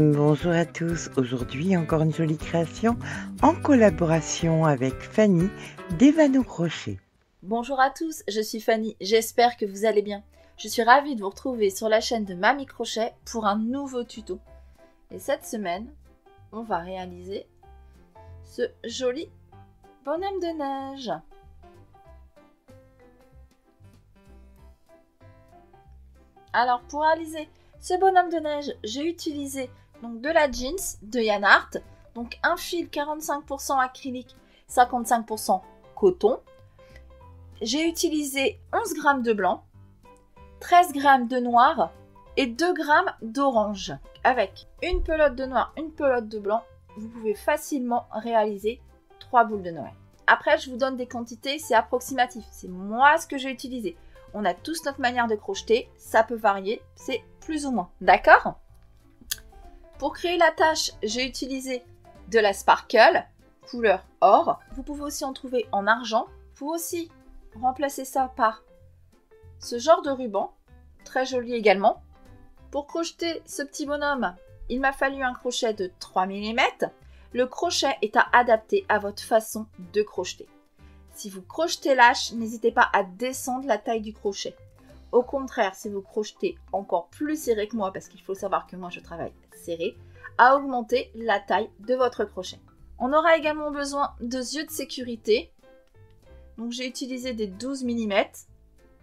Bonjour à tous, aujourd'hui encore une jolie création en collaboration avec Fanny d'Evano Crochet. Bonjour à tous, je suis Fanny, j'espère que vous allez bien. Je suis ravie de vous retrouver sur la chaîne de Mamie Crochet pour un nouveau tuto. Et cette semaine, on va réaliser ce joli bonhomme de neige. Alors pour réaliser ce bonhomme de neige, j'ai utilisé donc de la jeans de Yann Art, donc un fil 45% acrylique, 55% coton. J'ai utilisé 11 g de blanc, 13 g de noir et 2 g d'orange. Avec une pelote de noir, une pelote de blanc, vous pouvez facilement réaliser 3 boules de Noël. Après, je vous donne des quantités, c'est approximatif. C'est moi ce que j'ai utilisé. On a tous notre manière de crocheter, ça peut varier, c'est plus ou moins. D'accord ? Pour créer la tâche, j'ai utilisé de la sparkle, couleur or. Vous pouvez aussi en trouver en argent. Vous pouvez aussi remplacer ça par ce genre de ruban, très joli également. Pour crocheter ce petit bonhomme, il m'a fallu un crochet de 3 mm. Le crochet est à adapter à votre façon de crocheter. Si vous crochetez lâche, n'hésitez pas à descendre la taille du crochet. Au contraire, si vous crochetez encore plus serré que moi, parce qu'il faut savoir que moi je travaille serré, à augmenter la taille de votre crochet. On aura également besoin de yeux de sécurité. Donc j'ai utilisé des 12 mm.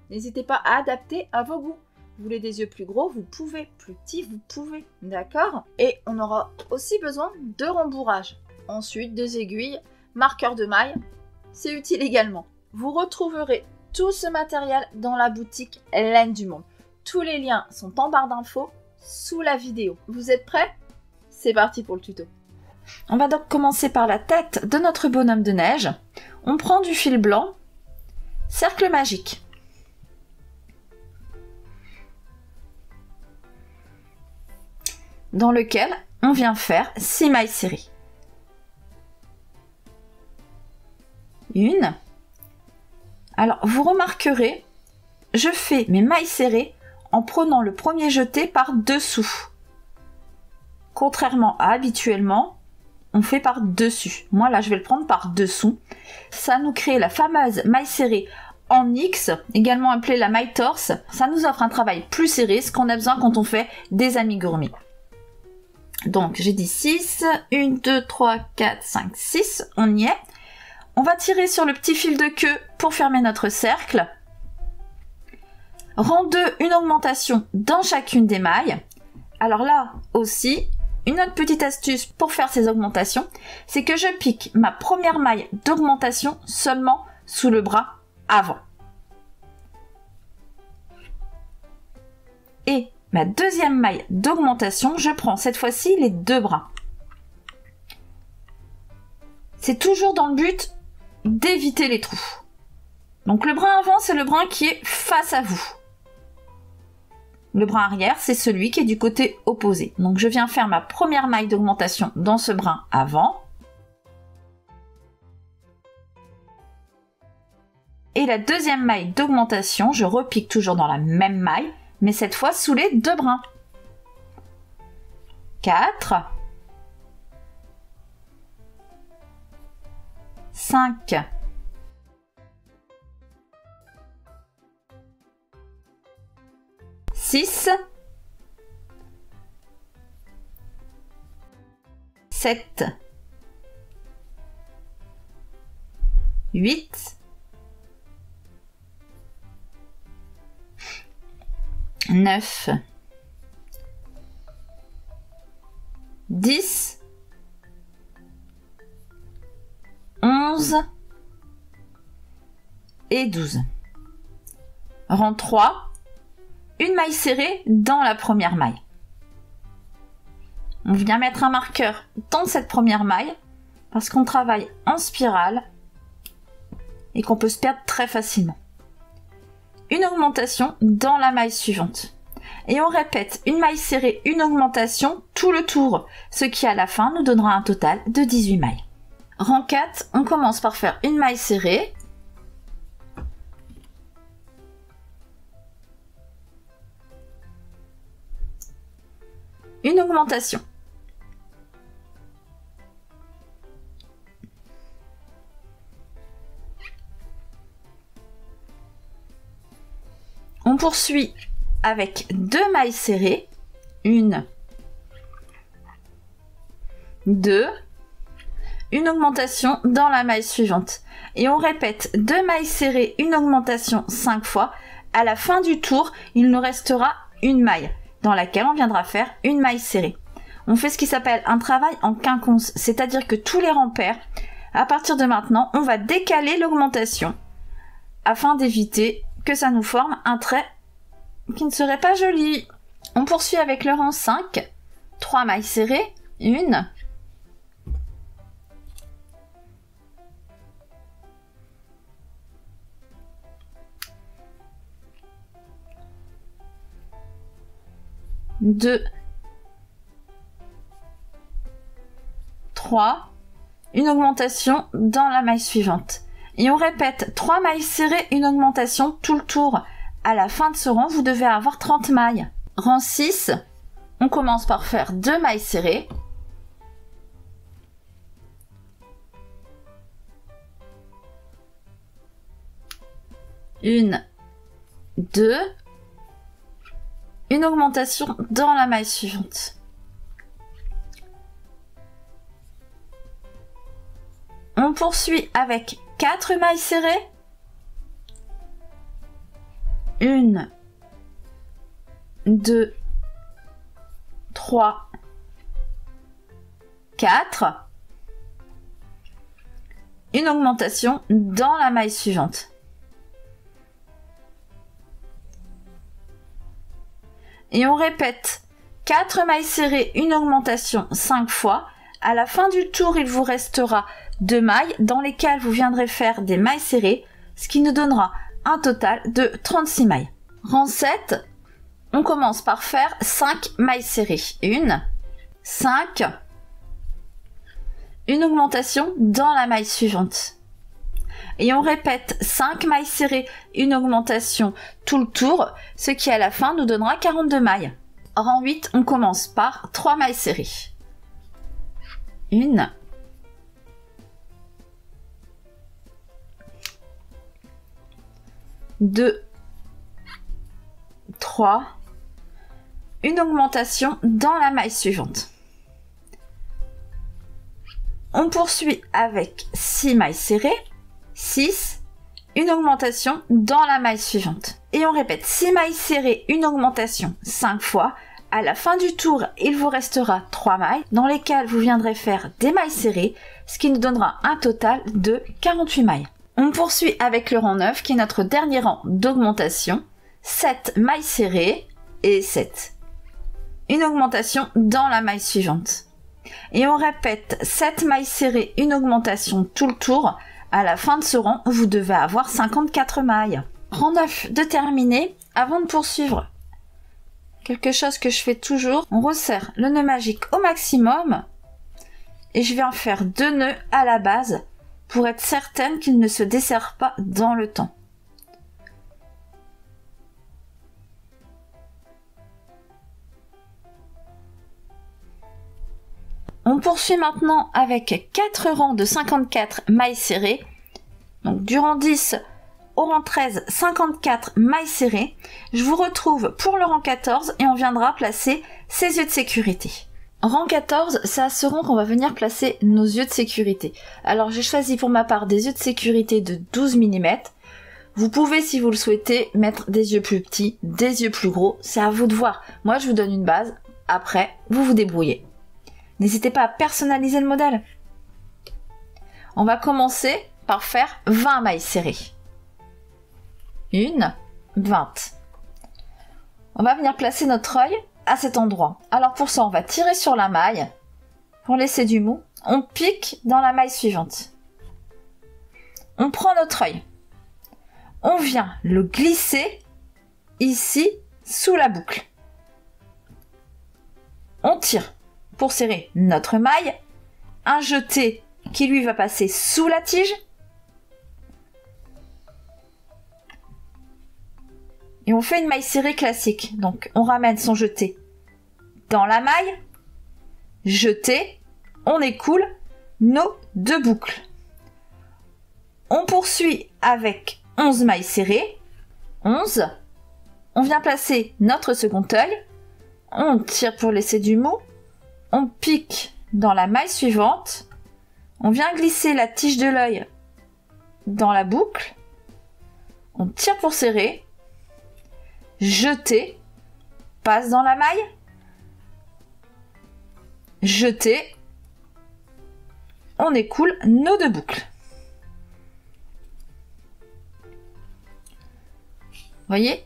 N'hésitez pas à adapter à vos goûts. Vous voulez des yeux plus gros, vous pouvez. Plus petits, vous pouvez. D'accord ? Et on aura aussi besoin de rembourrage. Ensuite, des aiguilles, marqueurs de maille. C'est utile également. Vous retrouverez tout ce matériel dans la boutique Laine du Monde. Tous les liens sont en barre d'infos sous la vidéo. Vous êtes prêts ? C'est parti pour le tuto. On va donc commencer par la tête de notre bonhomme de neige. On prend du fil blanc, cercle magique. Dans lequel on vient faire 6 mailles serrées. Une. Alors, vous remarquerez, je fais mes mailles serrées en prenant le premier jeté par dessous. Contrairement à habituellement, on fait par dessus. Moi, là, je vais le prendre par dessous. Ça nous crée la fameuse maille serrée en X, également appelée la maille torse. Ça nous offre un travail plus serré, ce qu'on a besoin quand on fait des amigurumis. Donc, j'ai dit 6. 1, 2, 3, 4, 5, 6. On y est. On va tirer sur le petit fil de queue pour fermer notre cercle. Rang 2, une augmentation dans chacune des mailles. Alors là aussi, une autre petite astuce pour faire ces augmentations, c'est que je pique ma première maille d'augmentation seulement sous le bras avant. Et ma deuxième maille d'augmentation, je prends cette fois-ci les deux bras. C'est toujours dans le but d'éviter les trous. Donc le brin avant, c'est le brin qui est face à vous. Le brin arrière, c'est celui qui est du côté opposé. Donc je viens faire ma première maille d'augmentation dans ce brin avant. Et la deuxième maille d'augmentation, je repique toujours dans la même maille, mais cette fois sous les deux brins. 4. 5. 6. 7. 8. 9. 10. 11 et 12. Rang 3, une maille serrée dans la première maille. On vient mettre un marqueur dans cette première maille parce qu'on travaille en spirale et qu'on peut se perdre très facilement. Une augmentation dans la maille suivante. Et on répète une maille serrée, une augmentation tout le tour, ce qui à la fin nous donnera un total de 18 mailles. Rang 4, on commence par faire une maille serrée. Une augmentation. On poursuit avec 2 mailles serrées. 1, 2, une augmentation dans la maille suivante. Et on répète 2 mailles serrées, une augmentation 5 fois. À la fin du tour, il nous restera une maille dans laquelle on viendra faire une maille serrée. On fait ce qui s'appelle un travail en quinconce, c'est-à-dire que tous les rangs pairs, à partir de maintenant, on va décaler l'augmentation afin d'éviter que ça nous forme un trait qui ne serait pas joli. On poursuit avec le rang 5, 3 mailles serrées, 1, 2, 3, une augmentation dans la maille suivante. Et on répète 3 mailles serrées, une augmentation tout le tour. À la fin de ce rang, vous devez avoir 30 mailles. Rang 6, on commence par faire 2 mailles serrées. Une, 2, une augmentation dans la maille suivante. On poursuit avec 4 mailles serrées. 1, 2, 3, 4. Une augmentation dans la maille suivante. Et on répète 4 mailles serrées, une augmentation 5 fois. À la fin du tour, il vous restera 2 mailles dans lesquelles vous viendrez faire des mailles serrées, ce qui nous donnera un total de 36 mailles. Rang 7, on commence par faire 5 mailles serrées. 1, 5, une augmentation dans la maille suivante. Et on répète 5 mailles serrées, une augmentation tout le tour, ce qui à la fin nous donnera 42 mailles. Rang 8, on commence par 3 mailles serrées. 1, 2, 3, une augmentation dans la maille suivante. On poursuit avec 6 mailles serrées, 6, une augmentation dans la maille suivante. Et on répète 6 mailles serrées, une augmentation 5 fois. À la fin du tour, il vous restera 3 mailles dans lesquelles vous viendrez faire des mailles serrées, ce qui nous donnera un total de 48 mailles. On poursuit avec le rang 9 qui est notre dernier rang d'augmentation. 7 mailles serrées et 7. Une augmentation dans la maille suivante. Et on répète 7 mailles serrées, une augmentation tout le tour. À la fin de ce rang, vous devez avoir 54 mailles. Rang 9 de terminé. Avant de poursuivre, quelque chose que je fais toujours, on resserre le nœud magique au maximum et je vais en faire 2 nœuds à la base pour être certaine qu'il ne se desserre pas dans le temps. On poursuit maintenant avec 4 rangs de 54 mailles serrées. Donc du rang 10 au rang 13, 54 mailles serrées. Je vous retrouve pour le rang 14 et on viendra placer ses yeux de sécurité. Rang 14, c'est à ce rang qu'on va venir placer nos yeux de sécurité. Alors j'ai choisi pour ma part des yeux de sécurité de 12 mm. Vous pouvez, si vous le souhaitez, mettre des yeux plus petits, des yeux plus gros. C'est à vous de voir. Moi, je vous donne une base. Après, vous vous débrouillez. N'hésitez pas à personnaliser le modèle. On va commencer par faire 20 mailles serrées. 1, 20. On va venir placer notre œil à cet endroit. Alors pour ça, on va tirer sur la maille pour laisser du mou. On pique dans la maille suivante. On prend notre œil. On vient le glisser ici sous la boucle. On tire pour serrer notre maille. Un jeté qui lui va passer sous la tige. Et on fait une maille serrée classique. Donc on ramène son jeté dans la maille. Jeté. On écoule nos 2 boucles. On poursuit avec 11 mailles serrées. 11. On vient placer notre second œil, on tire pour laisser du mou, on pique dans la maille suivante, on vient glisser la tige de l'œil dans la boucle, on tire pour serrer, jeter, passe dans la maille, jeter, on écoule nos deux boucles. Voyez,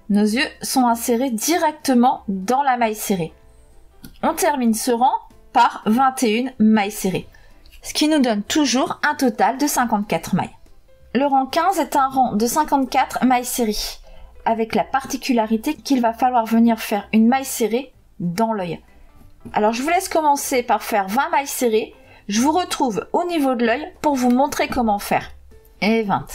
nos yeux sont insérés directement dans la maille serrée. On termine ce rang par 21 mailles serrées, ce qui nous donne toujours un total de 54 mailles. Le rang 15 est un rang de 54 mailles serrées, avec la particularité qu'il va falloir venir faire une maille serrée dans l'œil. Alors je vous laisse commencer par faire 20 mailles serrées, je vous retrouve au niveau de l'œil pour vous montrer comment faire. Et 20.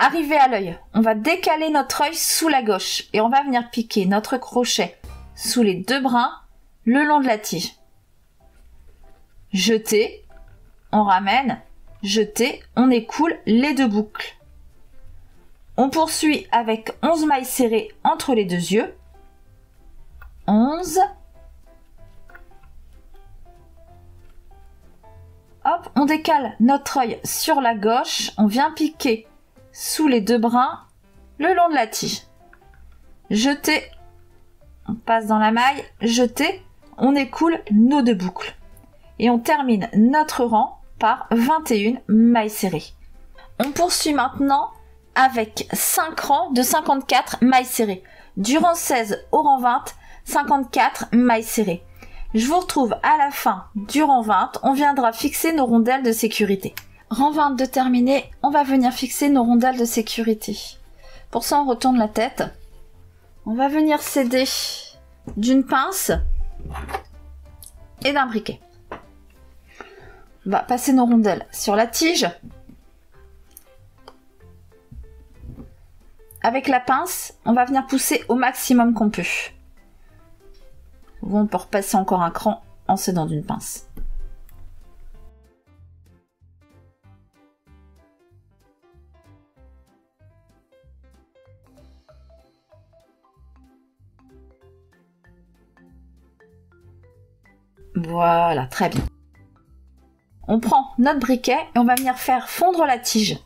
Arrivé à l'œil, on va décaler notre œil sous la gauche et on va venir piquer notre crochet sous les deux brins le long de la tige. Jeter, on ramène, jeter, on écoule les deux boucles. On poursuit avec 11 mailles serrées entre les deux yeux. 11. Hop, on décale notre œil sur la gauche, on vient piquer sous les deux brins le long de la tige. Jeter, on passe dans la maille, jeter, on écoule nos deux boucles. Et on termine notre rang par 21 mailles serrées. On poursuit maintenant avec 5 rangs de 54 mailles serrées. Du rang 16 au rang 20, 54 mailles serrées. Je vous retrouve à la fin du rang 20, on viendra fixer nos rondelles de sécurité. Rang 22 terminé, on va venir fixer nos rondelles de sécurité. Pour ça, on retourne la tête. On va venir s'aider d'une pince et d'un briquet. On va passer nos rondelles sur la tige. Avec la pince, on va venir pousser au maximum qu'on peut. On peut repasser encore un cran en s'aidant d'une pince. Voilà, très bien. On prend notre briquet et on va venir faire fondre la tige.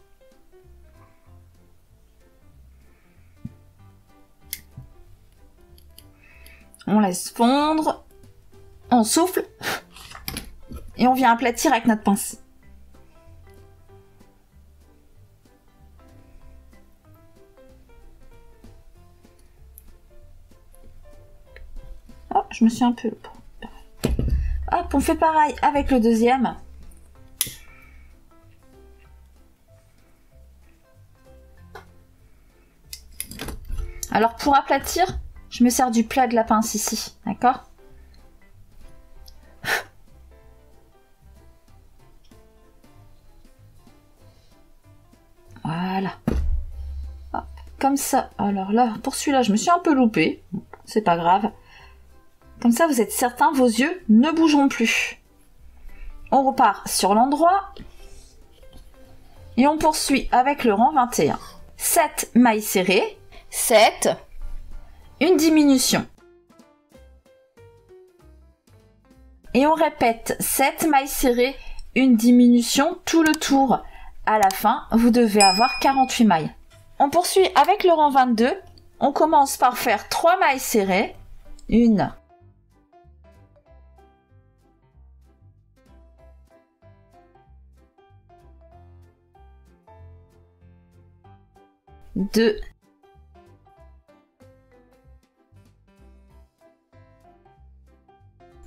On laisse fondre, on souffle et on vient aplatir avec notre pince. Oh, je me suis un peu... Hop, on fait pareil avec le deuxième. Alors pour aplatir, je me sers du plat de la pince ici, d'accord? Voilà. Hop, comme ça. Alors là, pour celui-là, je me suis un peu loupée. C'est pas grave. Comme ça, vous êtes certain, vos yeux ne bougeront plus. On repart sur l'endroit. Et on poursuit avec le rang 21. 7 mailles serrées. 7. Une diminution. Et on répète 7 mailles serrées, une diminution tout le tour. À la fin, vous devez avoir 48 mailles. On poursuit avec le rang 22. On commence par faire 3 mailles serrées. 1. 2.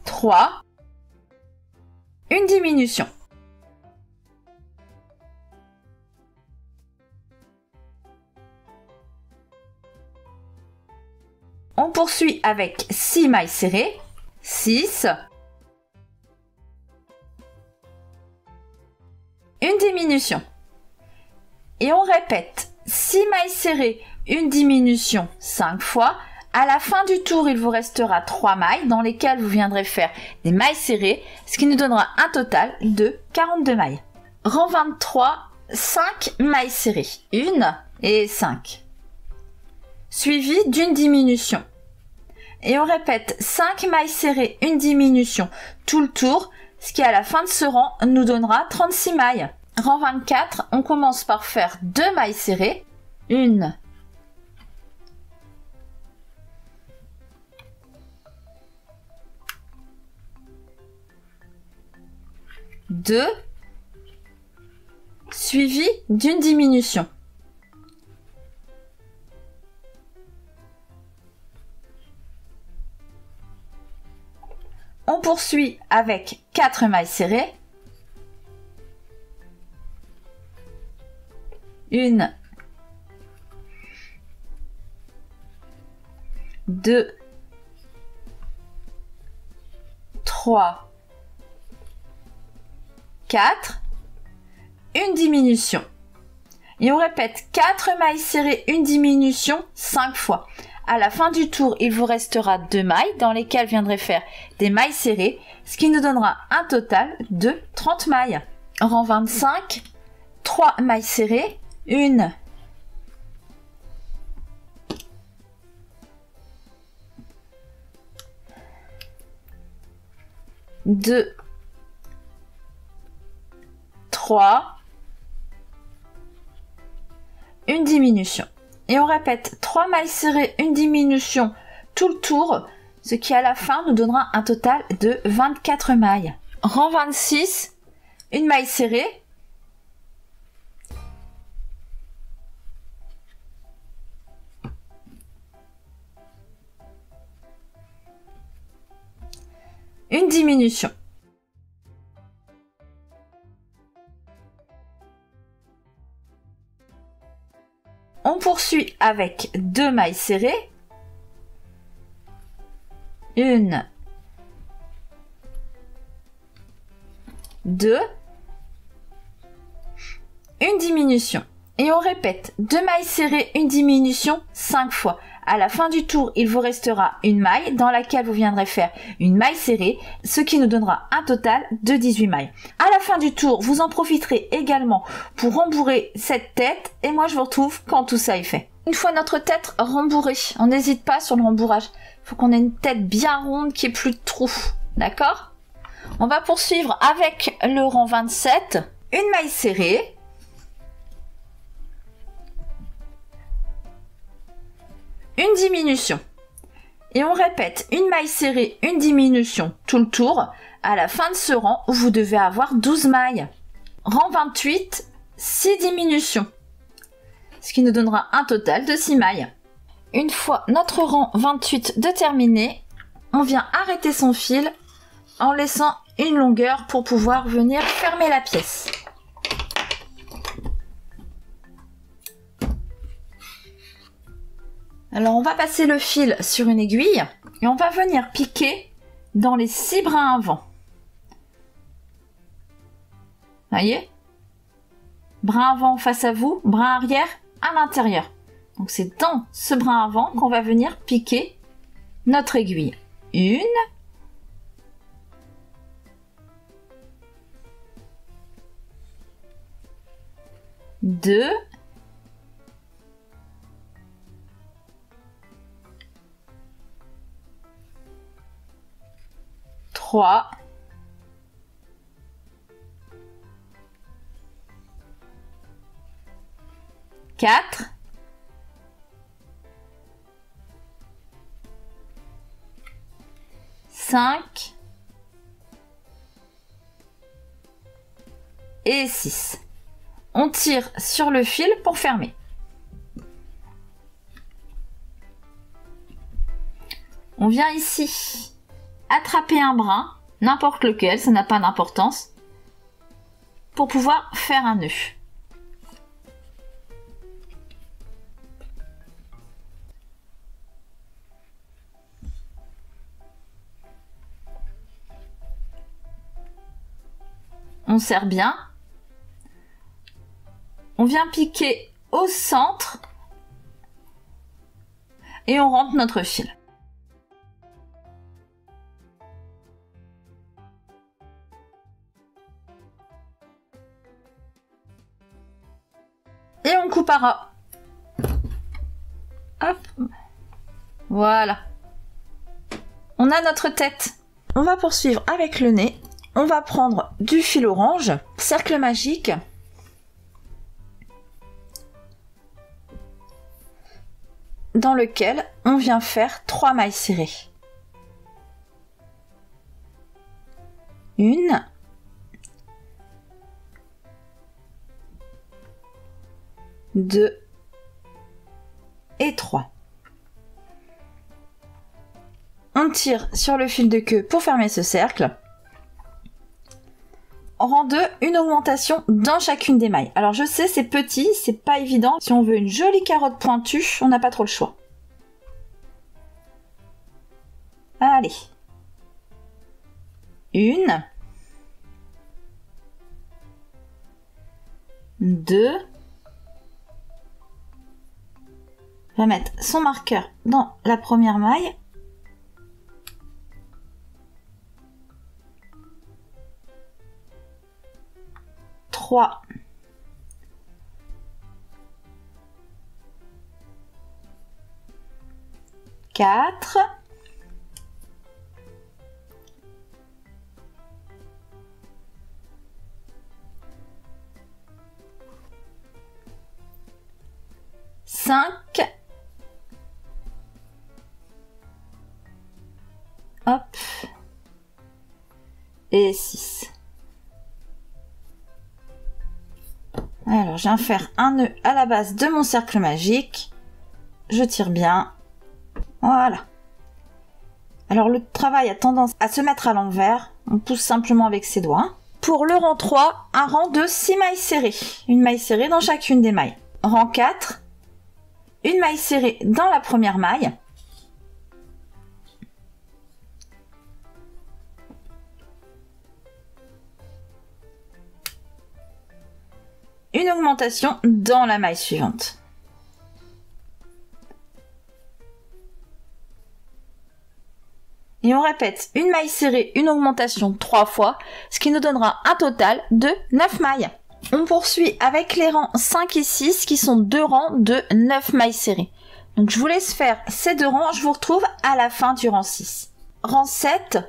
3. Une diminution. On poursuit avec 6 mailles serrées. 6. Une diminution. Et on répète 6 mailles serrées, une diminution 5 fois. À la fin du tour, il vous restera 3 mailles dans lesquelles vous viendrez faire des mailles serrées, ce qui nous donnera un total de 42 mailles. Rang 23, 5 mailles serrées. 1, et 5. Suivi d'une diminution. Et on répète 5 mailles serrées, une diminution tout le tour, ce qui à la fin de ce rang nous donnera 36 mailles. Rang 24, on commence par faire 2 mailles serrées, 1, 2, suivi d'une diminution. On poursuit avec 4 mailles serrées. 1, 2, 3, 4, une diminution. Et on répète 4 mailles serrées, une diminution 5 fois. À la fin du tour, il vous restera 2 mailles dans lesquelles viendrez faire des mailles serrées, ce qui nous donnera un total de 30 mailles. Rang 25, 3 mailles serrées, 1, 2, 3, une diminution. Et on répète 3 mailles serrées, une diminution tout le tour, ce qui à la fin nous donnera un total de 24 mailles. Rang 26, une maille serrée, une diminution. On poursuit avec 2 mailles serrées, 1, 2, une diminution. Et on répète 2 mailles serrées, une diminution 5 fois. À la fin du tour, il vous restera une maille dans laquelle vous viendrez faire une maille serrée, ce qui nous donnera un total de 18 mailles. À la fin du tour, vous en profiterez également pour rembourrer cette tête et moi je vous retrouve quand tout ça est fait. Une fois notre tête rembourrée, on n'hésite pas sur le rembourrage. Il faut qu'on ait une tête bien ronde qui ait plus de trous. D'accord? On va poursuivre avec le rang 27. Une maille serrée. Une diminution. Et on répète une maille serrée, une diminution tout le tour. À la fin de ce rang, vous devez avoir 12 mailles. Rang 28, 6 diminutions. Ce qui nous donnera un total de 6 mailles. Une fois notre rang 28 de terminé, on vient arrêter son fil en laissant une longueur pour pouvoir venir fermer la pièce. Alors on va passer le fil sur une aiguille et on va venir piquer dans les 6 brins avant. Voyez? Brin avant face à vous, brin arrière à l'intérieur. Donc c'est dans ce brin avant qu'on va venir piquer notre aiguille. 1, 2, 3, 4, 5 et 6. On tire sur le fil pour fermer. On vient ici attraper un brin, n'importe lequel, ça n'a pas d'importance, pour pouvoir faire un nœud. On serre bien. On vient piquer au centre et on rentre notre fil. Et on coupe à ras. Voilà. On a notre tête. On va poursuivre avec le nez. On va prendre du fil orange, cercle magique. Dans lequel on vient faire 3 mailles serrées. 1, 2 et 3. On tire sur le fil de queue pour fermer ce cercle. Rang 2, une augmentation dans chacune des mailles. Alors je sais, c'est petit, c'est pas évident. Si on veut une jolie carotte pointue, on n'a pas trop le choix. Allez. 1, 2. On va mettre son marqueur dans la première maille. 3, 4, 5, hop, et 6. Alors, je viens faire un nœud à la base de mon cercle magique. Je tire bien. Voilà. Alors, le travail a tendance à se mettre à l'envers. On pousse simplement avec ses doigts. Pour le rang 3, un rang de 6 mailles serrées. Une maille serrée dans chacune des mailles. Rang 4, une maille serrée dans la première maille. Une augmentation dans la maille suivante. Et on répète une maille serrée, une augmentation 3 fois, ce qui nous donnera un total de 9 mailles. On poursuit avec les rangs 5 et 6 qui sont 2 rangs de 9 mailles serrées. Donc je vous laisse faire ces 2 rangs, je vous retrouve à la fin du rang 6. Rang 7,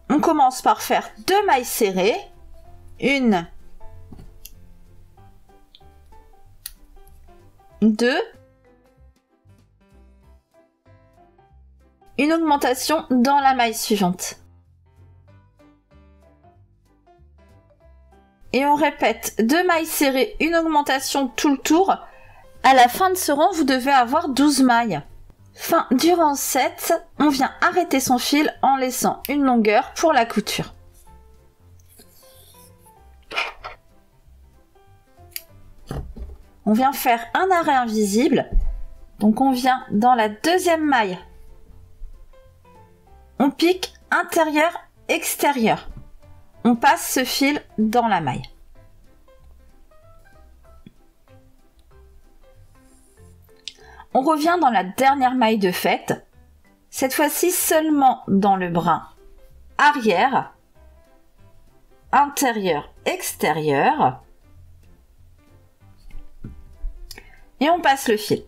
on commence par faire 2 mailles serrées, 1, 2, une augmentation dans la maille suivante. Et on répète 2 mailles serrées, une augmentation tout le tour. À la fin de ce rang, vous devez avoir 12 mailles. Fin du rang 7, on vient arrêter son fil en laissant une longueur pour la couture. On vient faire un arrêt invisible. Donc on vient dans la deuxième maille. On pique intérieur, extérieur. On passe ce fil dans la maille. On revient dans la dernière maille de fête. Cette fois-ci seulement dans le brin arrière, intérieur, extérieur. Et on passe le fil.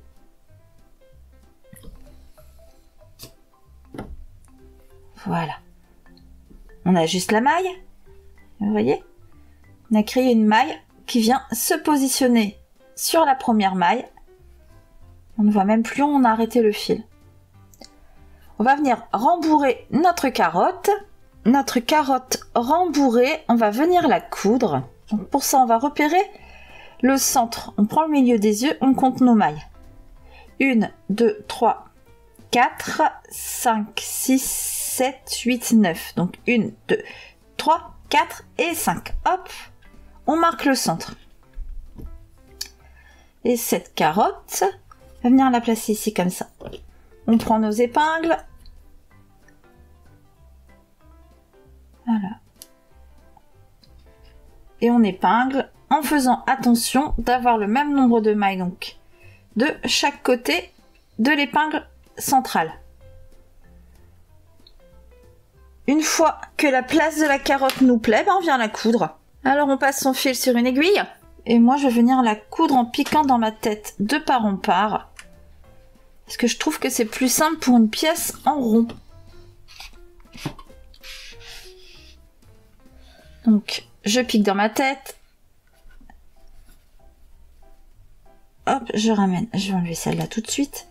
Voilà. On ajuste la maille. Vous voyez ? On a créé une maille qui vient se positionner sur la première maille. On ne voit même plus où on a arrêté le fil. On va venir rembourrer notre carotte. Notre carotte rembourrée, on va venir la coudre. Donc pour ça, on va repérer le centre. On prend le milieu des yeux, on compte nos mailles. 1, 2, 3, 4, 5, 6, 7, 8, 9. Donc 1, 2, 3, 4 et 5. Hop, on marque le centre. Et cette carotte, on va venir la placer ici comme ça. On prend nos épingles. Voilà. Et on épingle en faisant attention d'avoir le même nombre de mailles donc de chaque côté de l'épingle centrale. Une fois que la place de la carotte nous plaît, on vient la coudre. Alors on passe son fil sur une aiguille et moi je vais venir la coudre en piquant dans ma tête de part en part Parce que je trouve que c'est plus simple pour une pièce en rond. Donc, je pique dans ma tête. Hop, je ramène. Je vais enlever celle-là tout de suite.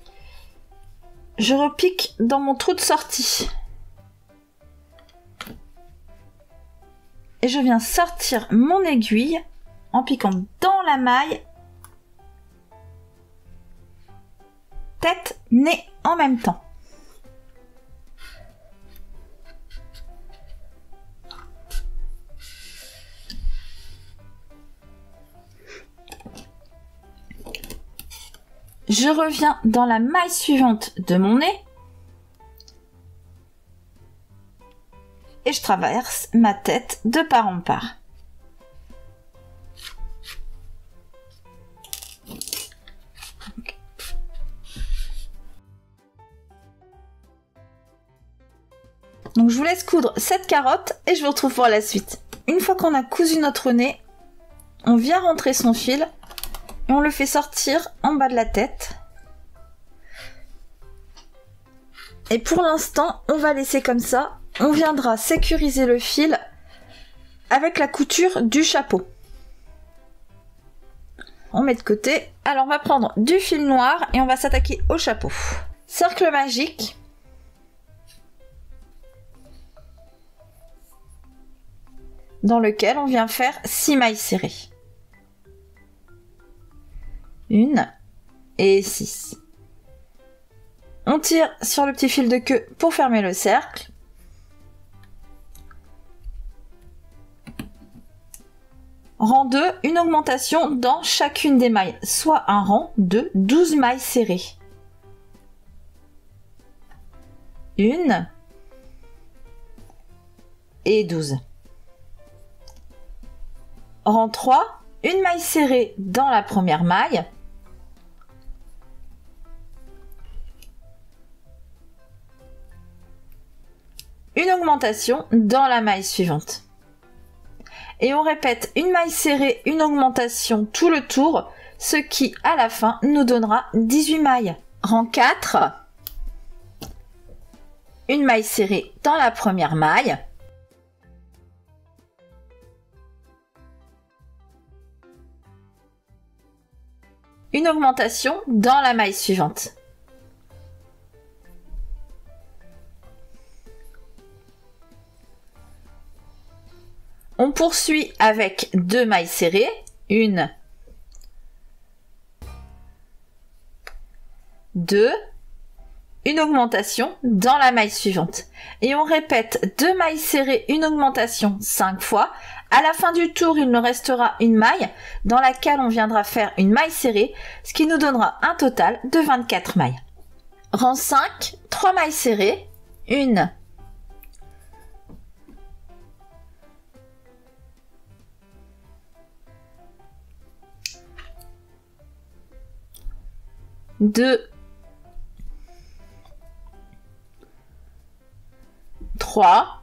Je repique dans mon trou de sortie. Et je viens sortir mon aiguille en piquant dans la maille. Tête, nez en même temps. Je reviens dans la maille suivante de mon nez et je traverse ma tête de part en part. Donc je vous laisse coudre cette carotte et je vous retrouve pour la suite. Une fois qu'on a cousu notre nez, on vient rentrer son fil et on le fait sortir en bas de la tête. Et pour l'instant, on va laisser comme ça. On viendra sécuriser le fil avec la couture du chapeau. On met de côté. Alors on va prendre du fil noir et on va s'attaquer au chapeau. Cercle magique. Dans lequel on vient faire 6 mailles serrées. 1 et 6. On tire sur le petit fil de queue pour fermer le cercle. Rang 2, une augmentation dans chacune des mailles, soit un rang de 12 mailles serrées. 1 et 12. Rang 3, une maille serrée dans la première maille. Une augmentation dans la maille suivante. Et on répète une maille serrée, une augmentation tout le tour, ce qui à la fin nous donnera 18 mailles. Rang 4, une maille serrée dans la première maille. Une augmentation dans la maille suivante. On poursuit avec 2 mailles serrées, 1, 2, une augmentation dans la maille suivante. Et on répète 2 mailles serrées, une augmentation 5 fois. À la fin du tour, il nous restera une maille dans laquelle on viendra faire une maille serrée, ce qui nous donnera un total de 24 mailles. Rang 5, 3 mailles serrées, 1, 2, 3,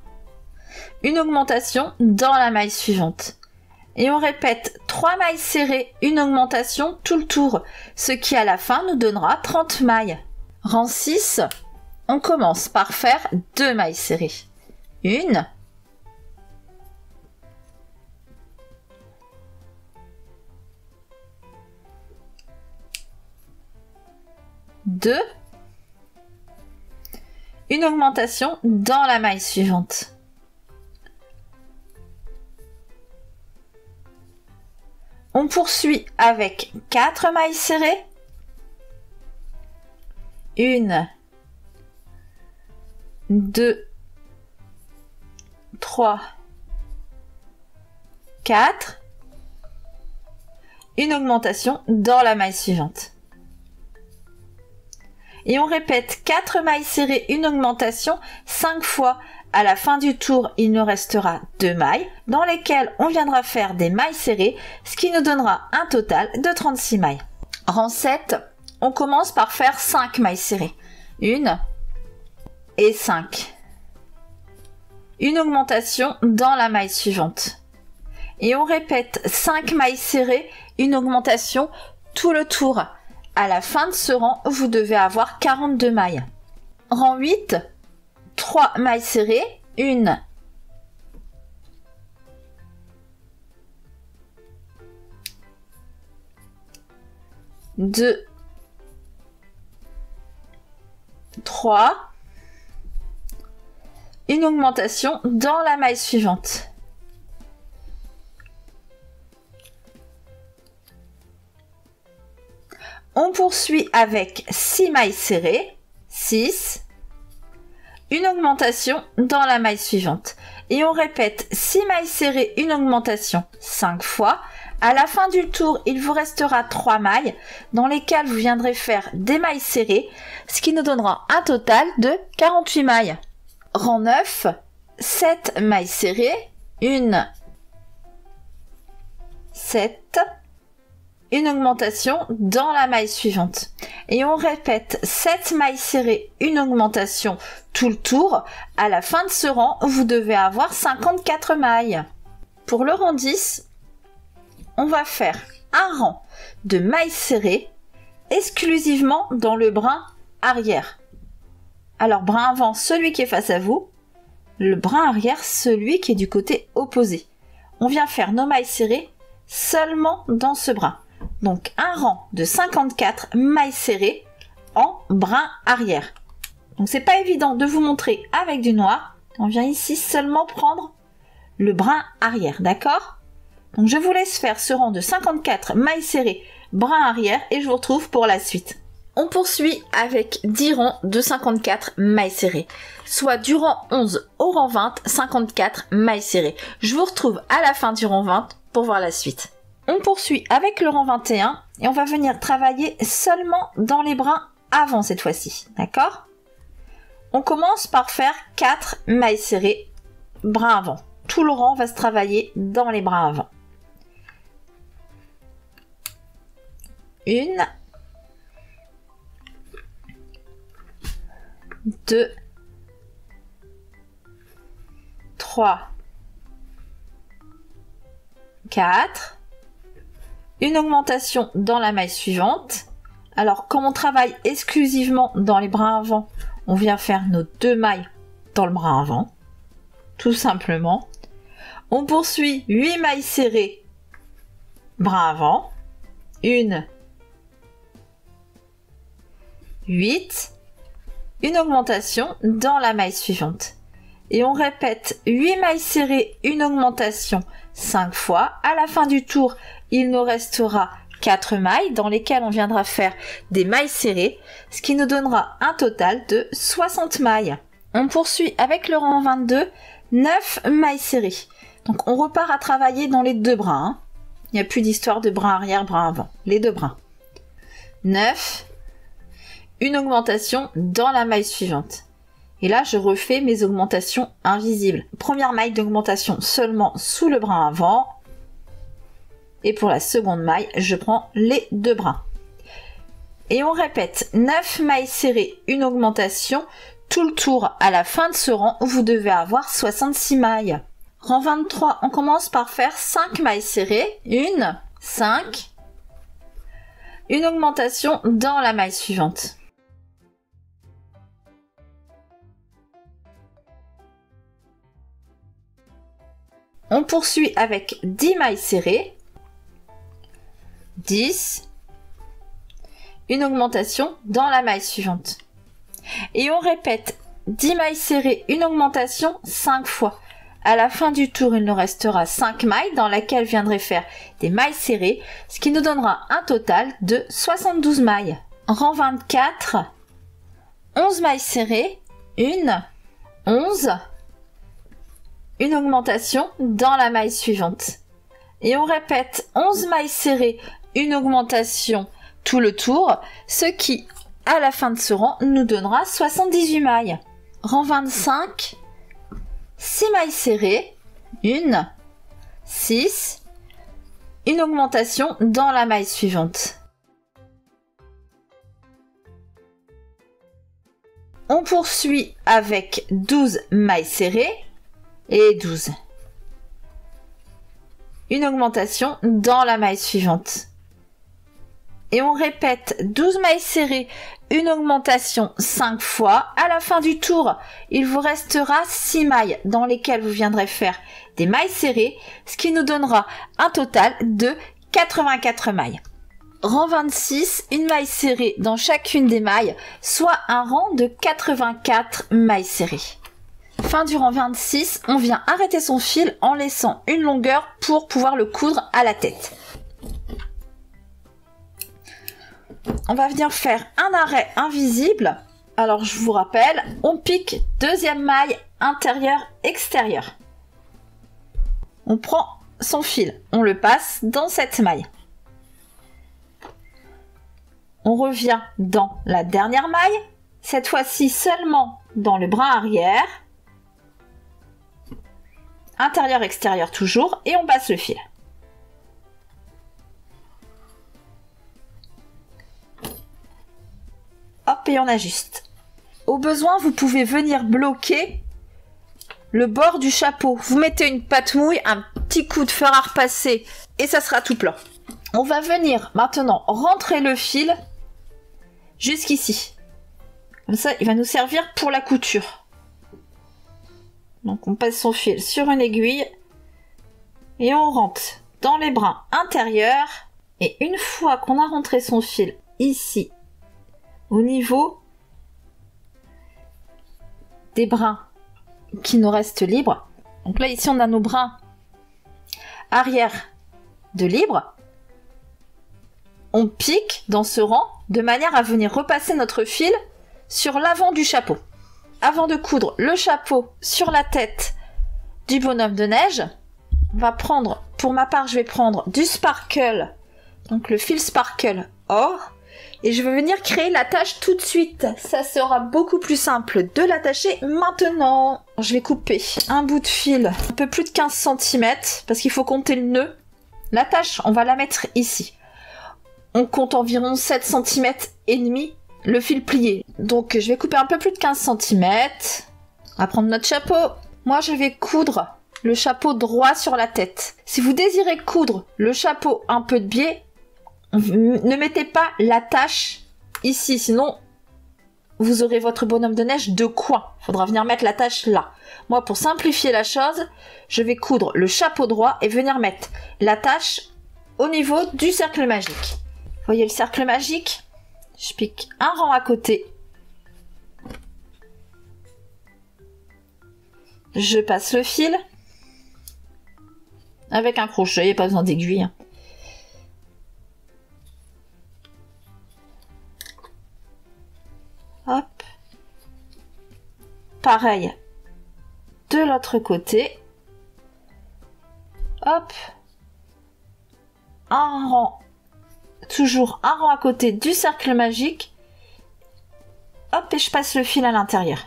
une augmentation dans la maille suivante. Et on répète 3 mailles serrées, une augmentation tout le tour, ce qui à la fin nous donnera 30 mailles. Rang 6, on commence par faire 2 mailles serrées. 1, 2, une augmentation dans la maille suivante. On poursuit avec 4 mailles serrées. 1, 2, 3, 4. Une augmentation dans la maille suivante. Et on répète 4 mailles serrées, une augmentation 5 fois. À la fin du tour, il nous restera 2 mailles dans lesquelles on viendra faire des mailles serrées, ce qui nous donnera un total de 36 mailles. Rang 7, on commence par faire 5 mailles serrées. 1 et 5. Une augmentation dans la maille suivante. Et on répète 5 mailles serrées, une augmentation tout le tour. à la fin de ce rang, vous devez avoir 42 mailles. Rang 8, 3 mailles serrées, 1, 2, 3, une augmentation dans la maille suivante. On poursuit avec 6 mailles serrées, 6, une augmentation dans la maille suivante. Et on répète 6 mailles serrées, une augmentation 5 fois. À la fin du tour, il vous restera 3 mailles dans lesquelles vous viendrez faire des mailles serrées, ce qui nous donnera un total de 48 mailles. Rang 9, 7 mailles serrées, 1, 7, une augmentation dans la maille suivante. Et on répète 7 mailles serrées, une augmentation tout le tour. À la fin de ce rang, vous devez avoir 54 mailles. Pour le rang 10, on va faire un rang de mailles serrées exclusivement dans le brin arrière. Alors brin avant, celui qui est face à vous, le brin arrière, celui qui est du côté opposé. On vient faire nos mailles serrées seulement dans ce brin. Donc un rang de 54 mailles serrées en brin arrière. Donc c'est pas évident de vous montrer avec du noir. On vient ici seulement prendre le brin arrière, d'accord? Donc je vous laisse faire ce rang de 54 mailles serrées brin arrière et je vous retrouve pour la suite. On poursuit avec 10 rangs de 54 mailles serrées, soit du rang 11 au rang 20, 54 mailles serrées. Je vous retrouve à la fin du rang 20 pour voir la suite. On poursuit avec le rang 21 et on va venir travailler seulement dans les brins avant cette fois-ci, d'accord? On commence par faire 4 mailles serrées brin avant. Tout le rang va se travailler dans les brins avant. 1, 2, 3, 4, une augmentation dans la maille suivante. Alors, comme on travaille exclusivement dans les brins avant, on vient faire nos 2 mailles dans le brin avant, tout simplement. On poursuit 8 mailles serrées, brin avant, 1, 8, une augmentation dans la maille suivante. Et on répète 8 mailles serrées, une augmentation 5 fois. À la fin du tour, il nous restera 4 mailles dans lesquelles on viendra faire des mailles serrées, ce qui nous donnera un total de 60 mailles. On poursuit avec le rang 22, 9 mailles serrées. Donc on repart à travailler dans les 2 brins. Hein. Il n'y a plus d'histoire de brin arrière, brin avant. Les 2 brins. 9, une augmentation dans la maille suivante. Et là, je refais mes augmentations invisibles. Première maille d'augmentation seulement sous le brin avant. Et pour la seconde maille, je prends les 2 brins. Et on répète 9 mailles serrées, une augmentation. Tout le tour, à la fin de ce rang, vous devez avoir 66 mailles. Rang 23, on commence par faire 5 mailles serrées. 1, 5. Une augmentation dans la maille suivante. On poursuit avec 10 mailles serrées. 10. Une augmentation dans la maille suivante. Et on répète 10 mailles serrées, une augmentation 5 fois. À la fin du tour, il nous restera 5 mailles dans lesquelles viendrait faire des mailles serrées, ce qui nous donnera un total de 72 mailles. Rang 24, 11 mailles serrées, 1, 11, une augmentation dans la maille suivante. Et on répète 11 mailles serrées, une augmentation tout le tour, ce qui, à la fin de ce rang, nous donnera 78 mailles. Rang 25, 6 mailles serrées, 1, 6, une augmentation dans la maille suivante. On poursuit avec 12 mailles serrées et 12. Une augmentation dans la maille suivante. et on répète 12 mailles serrées, une augmentation 5 fois. À la fin du tour, il vous restera 6 mailles dans lesquelles vous viendrez faire des mailles serrées, ce qui nous donnera un total de 84 mailles. Rang 26, une maille serrée dans chacune des mailles, soit un rang de 84 mailles serrées. Fin du rang 26, on vient arrêter son fil en laissant une longueur pour pouvoir le coudre à la tête. On va venir faire un arrêt invisible. Alors je vous rappelle, on pique deuxième maille intérieure-extérieure. On prend son fil, on le passe dans cette maille. On revient dans la dernière maille, cette fois-ci seulement dans le brin arrière. Intérieur-extérieur toujours, et on passe le fil. Hop, et on ajuste. Au besoin, vous pouvez venir bloquer le bord du chapeau. Vous mettez une pâte mouille, un petit coup de fer à repasser, et ça sera tout plat. On va venir maintenant rentrer le fil jusqu'ici. Comme ça, il va nous servir pour la couture. Donc on passe son fil sur une aiguille et on rentre dans les brins intérieurs. Et une fois qu'on a rentré son fil ici, au niveau des brins qui nous restent libres, donc là ici on a nos brins arrière de libre, on pique dans ce rang de manière à venir repasser notre fil sur l'avant du chapeau. Avant de coudre le chapeau sur la tête du bonhomme de neige, on va prendre, pour ma part je vais prendre du sparkle, donc le fil sparkle or, et je vais venir créer l'attache tout de suite. Ça sera beaucoup plus simple de l'attacher maintenant. Je vais couper un bout de fil un peu plus de 15 cm parce qu'il faut compter le nœud. L'attache, on va la mettre ici. On compte environ 7 cm et demi le fil plié. Donc je vais couper un peu plus de 15 cm. On va prendre notre chapeau. Moi je vais coudre le chapeau droit sur la tête. Si vous désirez coudre le chapeau un peu de biais, ne mettez pas l'attache ici, sinon vous aurez votre bonhomme de neige de coin. Il faudra venir mettre l'attache là. Moi, pour simplifier la chose, je vais coudre le chapeau droit et venir mettre l'attache au niveau du cercle magique. Vous voyez le cercle magique? Je pique un rang à côté. Je passe le fil avec un crochet, il n'y a pas besoin d'aiguille. Hop. Pareil de l'autre côté. Hop. Un rang. Toujours un rang à côté du cercle magique. Hop, et je passe le fil à l'intérieur.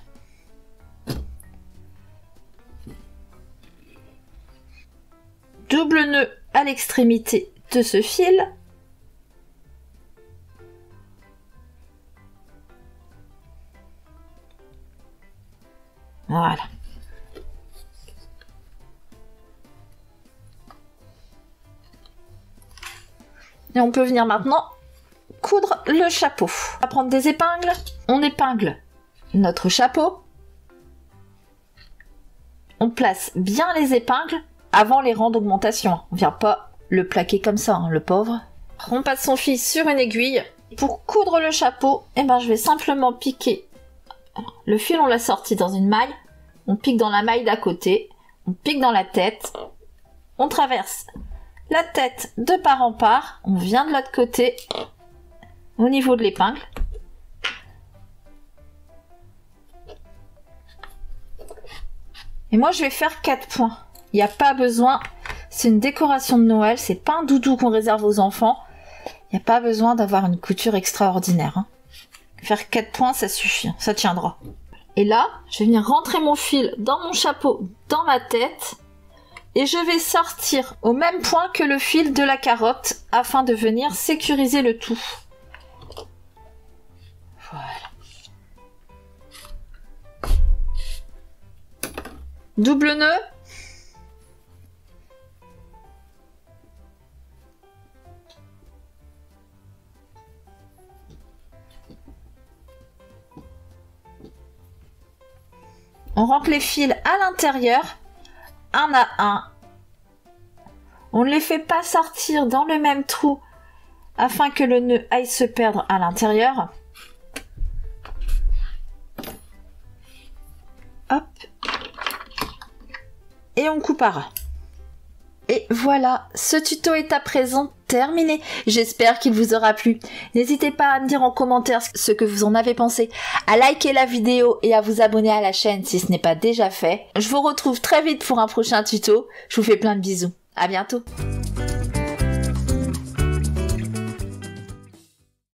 Double nœud à l'extrémité de ce fil. Voilà. Et on peut venir maintenant coudre le chapeau. On va prendre des épingles. On épingle notre chapeau. On place bien les épingles avant les rangs d'augmentation. On vient pas le plaquer comme ça, hein, le pauvre. On passe son fil sur une aiguille. Pour coudre le chapeau, je vais simplement piquer. Le fil, on l'a sorti dans une maille. On pique dans la maille d'à côté. On pique dans la tête. On traverse la tête de part en part. On vient de l'autre côté au niveau de l'épingle. Et moi, je vais faire 4 points. Il n'y a pas besoin. C'est une décoration de Noël. C'est pas un doudou qu'on réserve aux enfants. Il n'y a pas besoin d'avoir une couture extraordinaire. Hein. Faire 4 points, ça suffit, ça tiendra. Et là, je vais venir rentrer mon fil dans mon chapeau, dans ma tête, et je vais sortir au même point que le fil de la carotte, afin de venir sécuriser le tout. Voilà. Double nœud. On rentre les fils à l'intérieur, un à un. On ne les fait pas sortir dans le même trou afin que le nœud aille se perdre à l'intérieur. Hop. Et on coupe à ras. Et voilà, ce tuto est à présent terminé. J'espère qu'il vous aura plu. N'hésitez pas à me dire en commentaire ce que vous en avez pensé, à liker la vidéo et à vous abonner à la chaîne si ce n'est pas déjà fait. Je vous retrouve très vite pour un prochain tuto. Je vous fais plein de bisous. À bientôt.